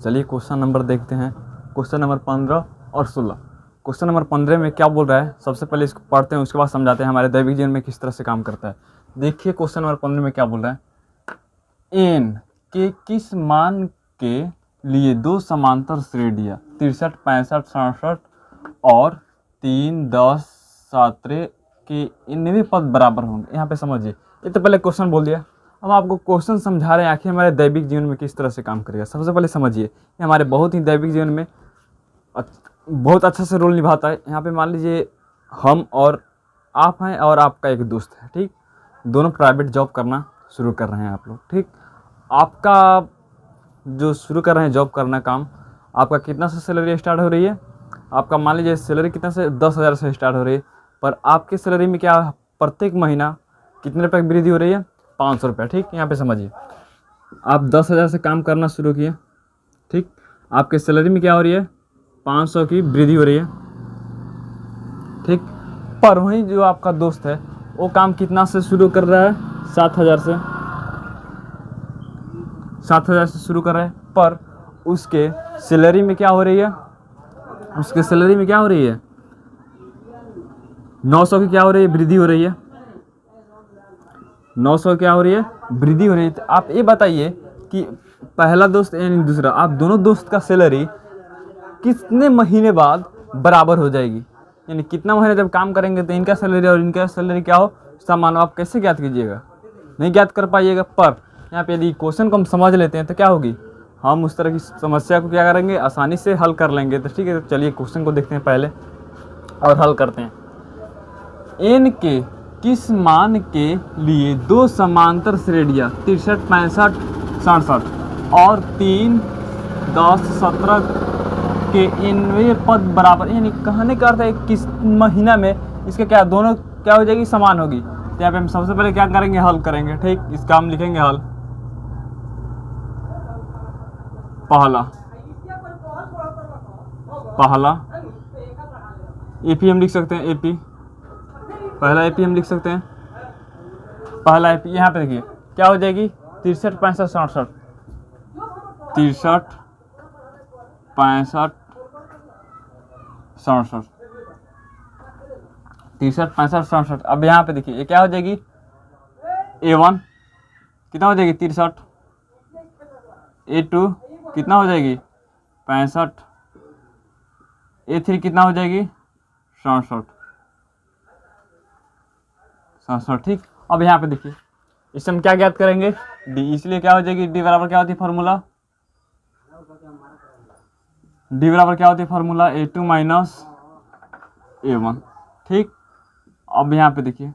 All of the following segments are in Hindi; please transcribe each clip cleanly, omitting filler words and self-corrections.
चलिए क्वेश्चन नंबर देखते हैं, क्वेश्चन नंबर 15 और 16। क्वेश्चन नंबर 15 में क्या बोल रहा है, सबसे पहले इसको पढ़ते हैं, उसके बाद समझाते हैं हमारे दैविक जीवन में किस तरह से काम करता है। देखिए क्वेश्चन नंबर 15 में क्या बोल रहा है, एन के किस मान के लिए दो समांतर श्रेणियाँ 63, 65, 67 और 3, 10, 17 के इनवे पद बराबर होंगे। यहाँ पे समझिए, ये तो पहले क्वेश्चन बोल दिया, अब आपको क्वेश्चन समझा रहे हैं आखिर हमारे दैविक जीवन में किस तरह से काम करेगा। सबसे पहले समझिए, ये हमारे बहुत ही दैविक जीवन में बहुत अच्छा से रोल निभाता है। यहाँ पे मान लीजिए हम और आप हैं और आपका एक दोस्त है, ठीक, दोनों प्राइवेट जॉब करना शुरू कर रहे हैं आप लोग, ठीक। आपका जो शुरू कर रहे हैं जॉब करना काम, आपका कितना से सैलरी स्टार्ट हो रही है, आपका मान लीजिए सैलरी कितना से 10,000 से स्टार्ट हो रही है, पर आपके सैलरी में क्या प्रत्येक महीना कितने रुपये की वृद्धि हो रही है, 500 रुपये, ठीक। यहाँ पे समझिए, आप 10,000 से काम करना शुरू किए, ठीक, आपके सैलरी में क्या हो रही है, 500 की वृद्धि हो रही है, ठीक। पर वहीं जो आपका दोस्त है वो काम कितना से शुरू कर रहा है, 7,000 से, 7,000 से शुरू कर रहा है, पर उसके सैलरी में क्या हो रही है, उसके सैलरी में क्या हो रही है, 900 की क्या हो रही है, वृद्धि हो रही है, 900 क्या हो रही है, वृद्धि हो रही है। तो आप ये बताइए कि पहला दोस्त यानी दूसरा, आप दोनों दोस्त का सैलरी कितने महीने बाद बराबर हो जाएगी, यानी कितना महीने जब काम करेंगे तो इनका सैलरी और इनका सैलरी क्या हो समान हो। आप कैसे ज्ञात कीजिएगा, नहीं ज्ञात कर पाइएगा। पर यहाँ पे यदि क्वेश्चन को हम समझ लेते हैं तो क्या होगी, हम उस तरह की समस्या को क्या करेंगे, आसानी से हल कर लेंगे। तो ठीक है, तो चलिए क्वेश्चन को देखते हैं पहले और हल करते हैं। एन के किस मान के लिए दो समांतर श्रेणियाँ 63, 65, 67 और 3, 10, 17 के इनवे पद बराबर, यानी कहने का अर्थ है किस महीना में इसके क्या दोनों क्या हो जाएगी, समान होगी। तो यहाँ पे हम सबसे पहले क्या करेंगे, हल करेंगे, ठीक। इसका हम लिखेंगे हल, पहला एपी हम लिख सकते हैं, एपी पहला एपी हम लिख सकते हैं, पहला एपी यहाँ पे देखिए क्या हो जाएगी, 63, 65, 67, 63, 65, 67, 63, 65, 67। अब यहाँ पे देखिए ये क्या हो जाएगी, A1 कितना हो जाएगी, 63, A2 कितना हो जाएगी, 65, A3 कितना हो जाएगी, 67, ठीक। अब यहाँ पे देखिए इससे हम क्या ज्ञात करेंगे, डी, इसलिए क्या हो जाएगी, डी बराबर क्या होती है फॉर्मूला, डी बराबर क्या होती है फॉर्मूला, A2 माइनस A1, ठीक। अब यहाँ पे देखिए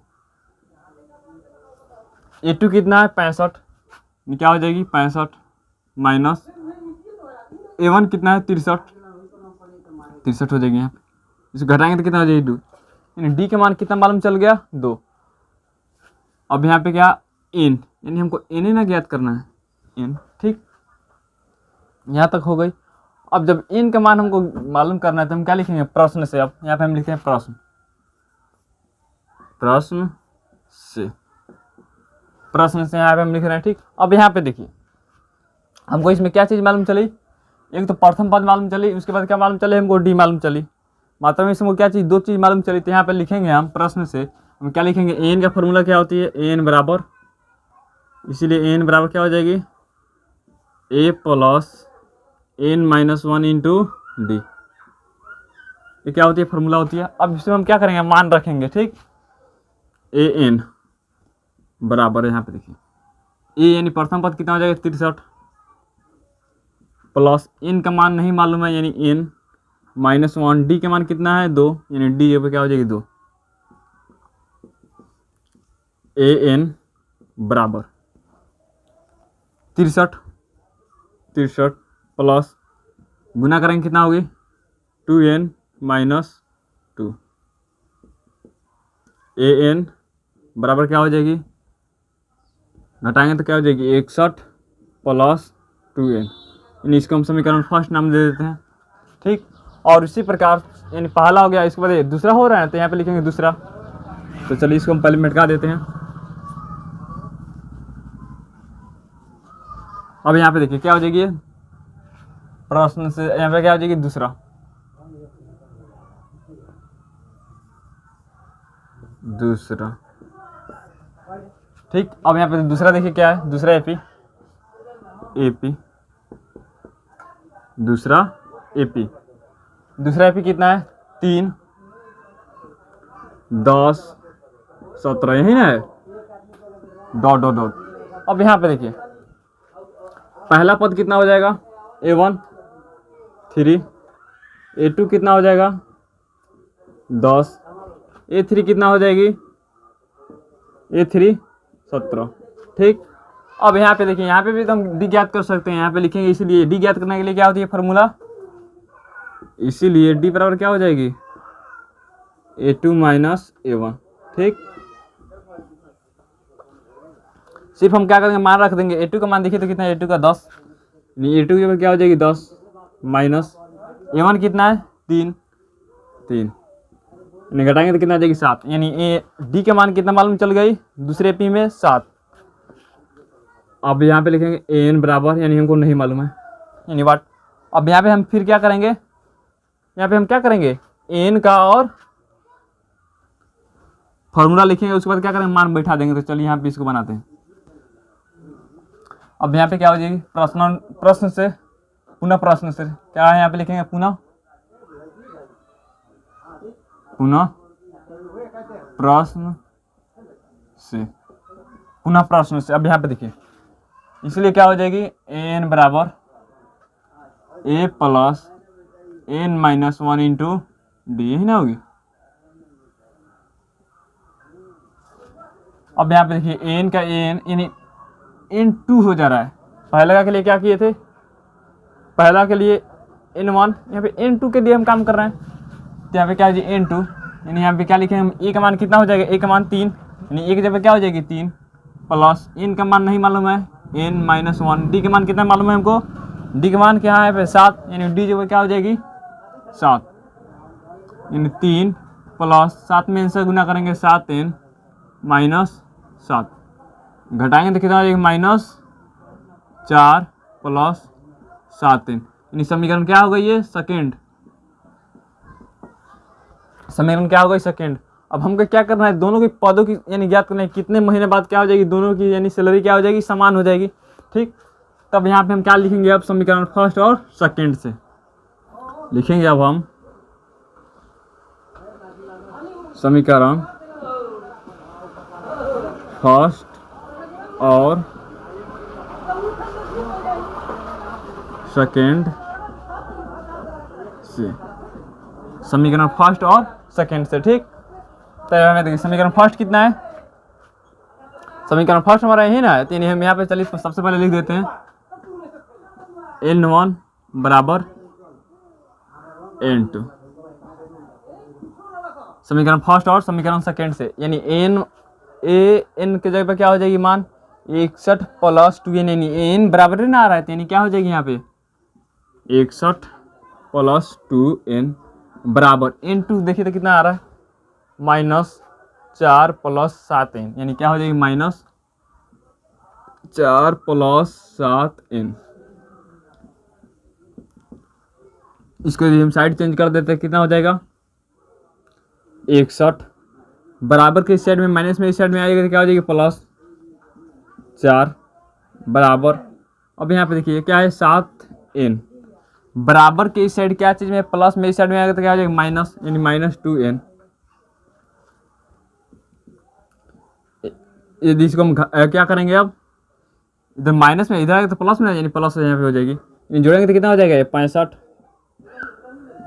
A2 कितना है, 65, क्या हो जाएगी 65 माइनस A1 कितना है, 63 हो जाएगी। यहाँ पे इसे घटाएंगे तो कितना हो जाएगी, 2, यानी डी का मान कितना मालूम चल गया, 2। अब यहाँ पे क्या, एन, यानी हमको एन ही ना ज्ञात करना है, एन, ठीक। यहाँ तक हो गई। अब जब एन का मान हमको मालूम करना है तो हम क्या लिखेंगे, प्रश्न से। अब यहाँ पे हम लिखते हैं प्रश्न, प्रश्न से यहाँ पे हम लिख रहे हैं, ठीक। अब यहाँ पे देखिए हमको इसमें क्या चीज़ मालूम चली, एक तो प्रथम पद मालूम चली, उसके बाद क्या मालूम चले हमको, डी मालूम चली। मात्रा में इसमें क्या चीज़, दो चीज़ मालूम चली। तो यहाँ पे लिखेंगे हम प्रश्न से, हम क्या लिखेंगे, एन का फॉर्मूला क्या होती है, एन बराबर, इसीलिए एन बराबर क्या हो जाएगी, a plus n minus 1 into d, ये क्या होती है, फॉर्मूला होती है। अब इसमें हम क्या करेंगे, मान रखेंगे, ठीक। ए एन बराबर, यहाँ पे देखिए ए यानी प्रथम पद कितना हो जाएगा, 63 प्लस एन का मान नहीं मालूम है यानी एन माइनस 1, डी का मान कितना है, 2, यानी डी पे क्या हो जाएगी, 2। ए एन बराबर 63 प्लस गुना करेंगे कितना होगी, 2n माइनस 2, ए एन बराबर क्या हो जाएगी, घटाएंगे तो क्या हो जाएगी, 61 प्लस 2n, यानी इसको हम समीकरण फर्स्ट नाम दे देते हैं, ठीक। और इसी प्रकार यानी पहला हो गया, इसके बाद दूसरा हो रहा है तो यहाँ पे लिखेंगे दूसरा। तो चलिए इसको हम पहले मिटा देते हैं। अब यहाँ पे देखिए क्या हो जाएगी, प्रश्न से यहाँ पे क्या हो जाएगी दूसरा, ठीक। अब यहाँ पे दूसरा देखिए क्या है, दूसरा एपी दूसरा एपी कितना है 3 10 17 यही ना है, डॉट डॉट डॉट। अब यहाँ पे देखिए पहला पद कितना हो जाएगा A1 3, A2 कितना हो जाएगा 10, A3 कितना हो जाएगी A3 17, ठीक। अब यहाँ पे देखिए, यहाँ पे भी तो हम डी ज्ञात कर सकते हैं, यहाँ पे लिखेंगे, इसीलिए डी ज्ञात करने के लिए क्या होती है फार्मूला, इसीलिए डी बराबर क्या हो जाएगी A2 माइनस A1, ठीक। सिर्फ हम क्या करेंगे, मान रख देंगे, A2 का मान देखिए तो कितना है, A2 का 10, यानी A2 के ऊपर क्या हो जाएगी 10 माइनस A1 कितना है 3, यानी घटाएंगे तो कितना आ जाएगी 7, यानी डी का मान कितना मालूम चल गई दूसरे पी में 7। अब यहाँ पे लिखेंगे AN बराबर, यानी हमको नहीं मालूम है, यानी वाट। अब यहाँ पे हम फिर क्या करेंगे, यहाँ पे हम क्या करेंगे AN का और फॉर्मूला लिखेंगे, उसके बाद क्या करेंगे मान बैठा देंगे। तो चलिए यहाँ पे इसको बनाते हैं। अब यहाँ पे क्या हो जाएगी प्रश्न से पुनः प्रश्न से क्या है, यहाँ पे लिखेंगे पुनः प्रश्न से। अब यहाँ पे देखिए, इसलिए क्या हो जाएगी AN बराबर A plus N minus 1 into D, यही ना होगी। अब यहाँ पे देखिए AN का AN यानी N2 हो जा रहा है, पहला के लिए क्या किए थे, पहला के लिए N1, यहाँ पे N2 के लिए हम काम कर रहे हैं, तो यहाँ पे क्या हो जाएगी N2, यानी यहाँ पे क्या लिखेंगे हम, ए का मान कितना हो जाएगा, ए का मान 3, यानी ए की जगह क्या हो जाएगी 3 प्लस N का मान नहीं मालूम है N माइनस 1, डी के मान कितना मालूम है हमको, डी के मान क्या है 7, यानी डी जगह क्या हो जाएगी 7, यानी 3 प्लस 7 में इनसे गुना करेंगे 7N माइनस 7, घटाएंगे तो कितना हो जाएगा -4 प्लस 7N, यानी समीकरण क्या हो गई है सेकेंड, समीकरण क्या हो गई सेकेंड। अब हमको क्या करना है, दोनों के पदों की यानी ज्ञात करना है, कितने महीने बाद क्या हो जाएगी दोनों की यानी सैलरी क्या हो जाएगी समान हो जाएगी, ठीक। तब यहाँ पे हम क्या लिखेंगे, अब समीकरण फर्स्ट और सेकेंड से लिखेंगे। अब हम समीकरण फर्स्ट और सेकेंड से, समीकरण फर्स्ट और सेकेंड से, ठीक। तो हमें देखिए समीकरण फर्स्ट कितना है, समीकरण फर्स्ट हमारा यही ना है, तो हम यहाँ पे चलिए सबसे पहले लिख देते हैं N1 बराबर N2, समीकरण फर्स्ट और समीकरण सेकेंड से, यानी N के जगह पे क्या हो जाएगी मान 61 प्लस 2N, यानी N बराबर ना आ रहा है, यानी क्या हो जाएगी यहाँ पे 61 प्लस 2N बराबर N2 देखिए तो कितना आ रहा है -4 प्लस 7N, यानी क्या हो जाएगी -4 प्लस 7N। इसको यदि हम साइड चेंज कर देते हैं कितना हो जाएगा 61 बराबर के इस साइड में माइनस में इस साइड में आएगा तो क्या हो जाएगी +4 बराबर। अब यहाँ पे देखिए क्या है 7N बराबर के इस साइड क्या चीज़ में प्लस में इस साइड में आएगा तो क्या हो जाएगा माइनस, यानी -2N। यदि इसको हम क्या करेंगे, अब इधर माइनस में इधर आएगा तो प्लस में, यानी प्लस यहाँ पे हो जाएगी, यानी जोड़ेंगे तो कितना हो जाएगा 65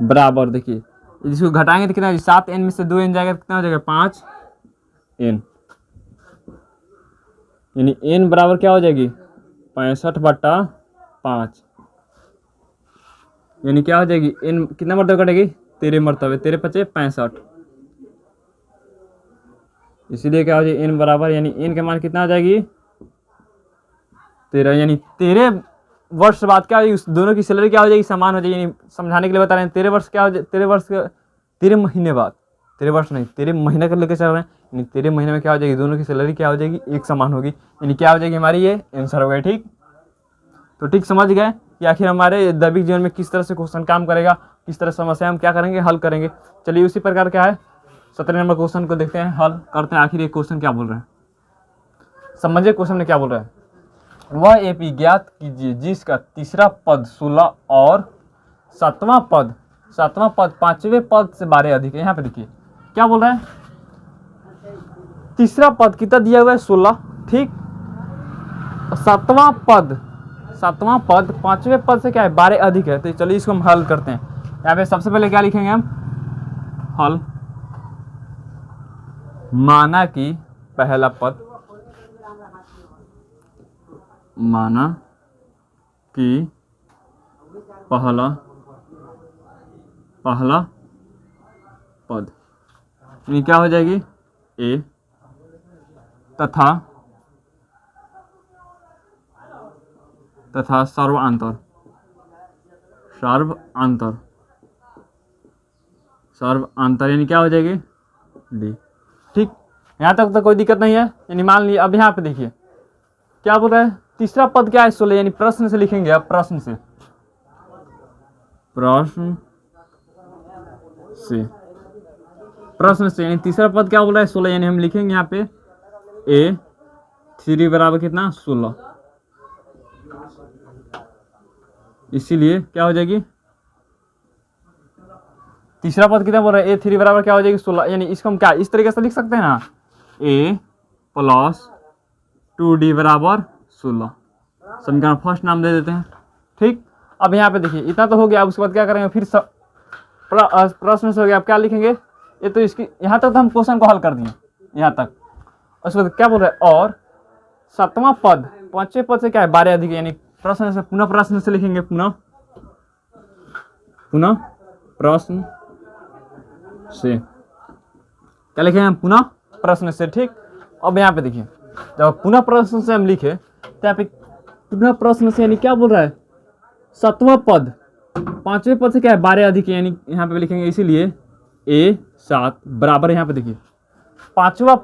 बराबर। देखिए इसको घटाएंगे तो कितना 7N में से 2N जाएगा तो कितना हो जाएगा 5N, यानी N बराबर क्या हो जाएगी 65/5, यानी क्या हो जाएगी N कितना मरतबे कटेगी 13 मरतबे, 13 × 5 = 65, इसीलिए क्या हो जाएगी N बराबर, यानी N के मान कितना आ जाएगी 13, यानी 13 वर्ष बाद क्या होगी उस दोनों की सैलरी क्या हो जाएगी समान हो जाएगी। यानी समझाने के लिए बता रहे हैं 13 वर्ष क्या हो जाए 13 महीने बाद, 13 वर्ष नहीं 13 महीने कर लेकर चल रहे हैं, यानी 13 महीने में क्या हो जाएगी दोनों की सैलरी क्या हो जाएगी एक समान होगी, यानी क्या हो जाएगी हमारी ये आंसर हो गया, ठीक। तो ठीक समझ गए, कि आखिर हमारे दैविक जीवन में किस तरह से क्वेश्चन काम करेगा, किस तरह समस्या हम क्या करेंगे, हल करेंगे। चलिए उसी प्रकार क्या है 17 नंबर क्वेश्चन को देखते हैं, हल करते हैं आखिर ये क्वेश्चन क्या बोल रहे हैं। समझिए क्वेश्चन में क्या बोल रहा है। वह एपी ज्ञात कीजिए जिसका तीसरा पद 16 और सातवां पद 5वें पद से 12 अधिक है। यहाँ पे देखिए क्या बोल रहा है, तीसरा पद कितना दिया हुआ है 16, ठीक, सातवां पद 5वें पद से क्या है 12 अधिक है। तो चलिए इसको हम हल करते हैं। यहाँ पे सबसे पहले क्या लिखेंगे हम, हल, माना कि पहला पद, माना कि पहला पद यानी क्या हो जाएगी ए तथा सर्वांतर यानी क्या हो जाएगी डी। ठीक, यहाँ तक तो कोई दिक्कत नहीं है। यानी मान लिया, अब यहाँ पे देखिए क्या बोल रहा है, तीसरा पद क्या है 16, यानी प्रश्न से लिखेंगे। अब प्रश्न से यानी तीसरा पद क्या बोल रहा है 16, यानी हम लिखेंगे यहाँ पे ए 3 बराबर कितना 16, इसीलिए क्या हो जाएगी, तीसरा पद कितना बोल रहा है A3 बराबर क्या हो जाएगी 16। यानी इसको हम क्या इस तरीके से लिख सकते हैं ना, A प्लस 2D बराबर 16, समीकरण फर्स्ट नाम दे देते हैं। ठीक, अब यहाँ पे देखिए इतना तो हो गया। अब उसके बाद क्या करेंगे, फिर प्रश्न से हो गया। अब क्या लिखेंगे, ये तो इसकी यहाँ तक तो हम क्वेश्चन को हल कर दिए यहाँ तक। उसके बाद क्या बोल रहा है, और सातवां पद 5वें पद से क्या है 12 अधिक, यानी प्रश्न से पुनः प्रश्न से लिखेंगे, पुनः प्रश्न से क्या लिखेंगे हम, पुनः प्रश्न से। ठीक, अब यहाँ पे देखिए जब पुनः प्रश्न से हम लिखे तो यहाँ पे पुनः प्रश्न से यानी क्या बोल रहा है, सातवां पद 5वें पद से क्या है 12 अधिक, यानी यहाँ पे लिखेंगे इसीलिए A7 बराबर, यहाँ पे देखिए पांचवा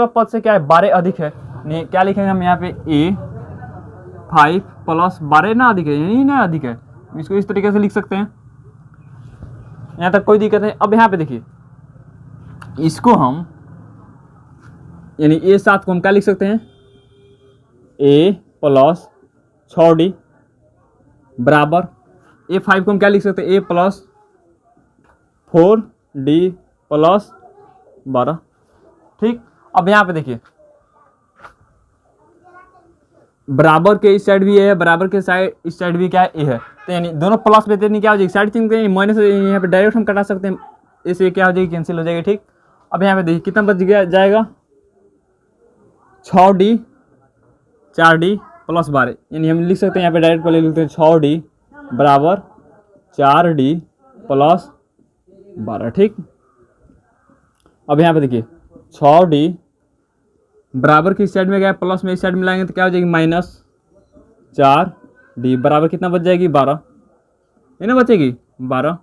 पद से क्या है 12 अधिक है, नहीं क्या लिखेंगे हम यहाँ पे A5 प्लस 12 ना अधिक है, यानी ना अधिक है, इसको इस तरीके से लिख सकते हैं। यहाँ तक कोई दिक्कत नहीं। अब यहाँ पे देखिए इसको हम यानी A7 को हम क्या लिख सकते हैं, A प्लस 6D बराबर A5 को हम क्या लिख सकते हैं, A प्लस 4D प्लस 12। ठीक, अब यहाँ पे देखिए बराबर के इस साइड भी ए है, बराबर के साइड इस साइड भी क्या है ए है, तो यानी दोनों प्लस में देनी क्या हो जाएगी, साइड चिन्ह माइनस यहाँ पे डायरेक्ट हम कटा सकते हैं, इससे क्या हो जाएगी कैंसिल हो जाएगी। ठीक, अब यहाँ पे देखिए कितना बच गया जाएगा 6D 4D प्लस 12, यानी हम लिख सकते हैं यहाँ पे डायरेक्ट पहले लिखते हैं 6D बराबर 4D प्लस 12। ठीक, अब यहाँ पे देखिए 6D बराबर की साइड में गया प्लस में इस साइड में लाएंगे तो क्या हो जाएगी माइनस 4D बराबर कितना बच जाएगी 12, ये ना बचेगी 12,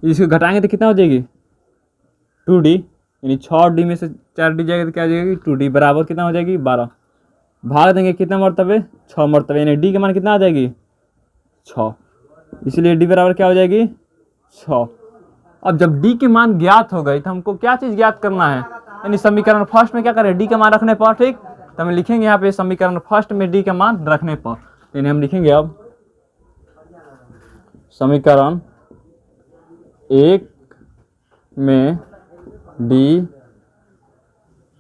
इसको घटाएंगे तो कितना हो जाएगी 2D, यानी 6D में से 4D जाएगा तो क्या हो जाएगी 2D बराबर कितना हो जाएगी 12, भाग देंगे कितना मरतबे 6 मरतबे, यानी D की मान कितना आ जाएगी 6, इसलिए D बराबर क्या हो जाएगी 6। अब जब D की मान ज्ञात हो गई तो हमको क्या चीज़ ज्ञात करना है, यानी समीकरण फर्स्ट में क्या करें D का मान रखने पर। ठीक, तो हम लिखेंगे यहाँ पे समीकरण फर्स्ट में D का मान रखने पर, यानी हम लिखेंगे अब समीकरण 1 में D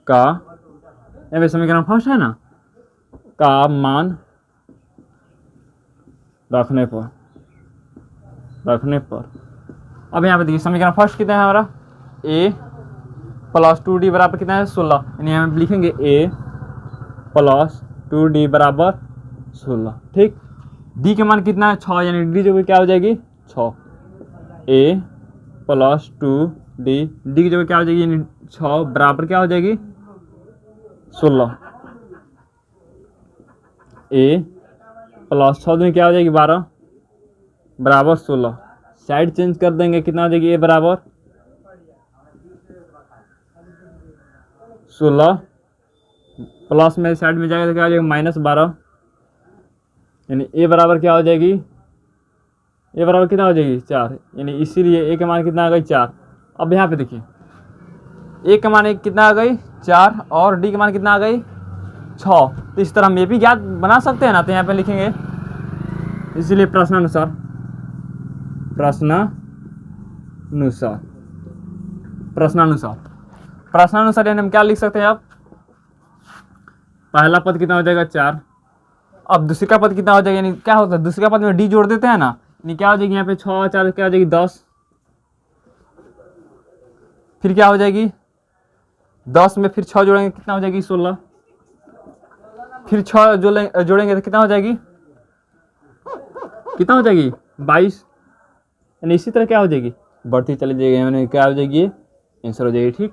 का, यहाँ पे समीकरण फर्स्ट है ना, का मान रखने पर। अब यहाँ पे देखिए समीकरण फर्स्ट कितना है हमारा A प्लस 2D बराबर कितना है 16, यानी हम लिखेंगे A प्लस 2D बराबर 16। ठीक, D के मान कितना है 6, यानी D जो क्या हो जाएगी 6, A प्लस 2D D की जगह क्या हो जाएगी, यानी 6 बराबर क्या हो जाएगी 16, A प्लस 6 में क्या हो जाएगी 12 बराबर 16, साइड चेंज कर देंगे कितना हो जाएगी A बराबर 16 प्लस में साइड में जाएगा तो क्या हो जाएगा माइनस 12, यानी ए बराबर क्या हो जाएगी, ए बराबर कितना हो जाएगी 4, यानी इसीलिए ए का मान कितना आ गई 4। अब यहाँ पे देखिए ए का मान कितना आ गई 4 और डी का मान कितना आ गई 6। तो इस तरह हम ये भी ज्ञात बना सकते हैं ना, तो यहाँ पे लिखेंगे इसीलिए प्रश्नानुसार, प्रश्नानुसार, प्रश्नानुसार, प्रश्नानुसार यानी हम क्या लिख सकते हैं आप, पहला पद कितना हो जाएगा 4, अब दूसरे का पद कितना हो जाएगा, यानी क्या होता है दूसरे का पद में डी जोड़ देते हैं ना, यानी क्या हो जाएगी यहाँ पे 6 4 क्या हो जाएगी 10, फिर क्या हो जाएगी 10 में फिर 6 जोड़ेंगे कितना हो जाएगी 16, फिर 6 जोड़ेंगे तो कितना हो जाएगी, कितना हो जाएगी 22, यानी इसी तरह क्या हो जाएगी बढ़ती चली जाएगी, यानी क्या हो जाएगी आंसर हो जाएगी। ठीक।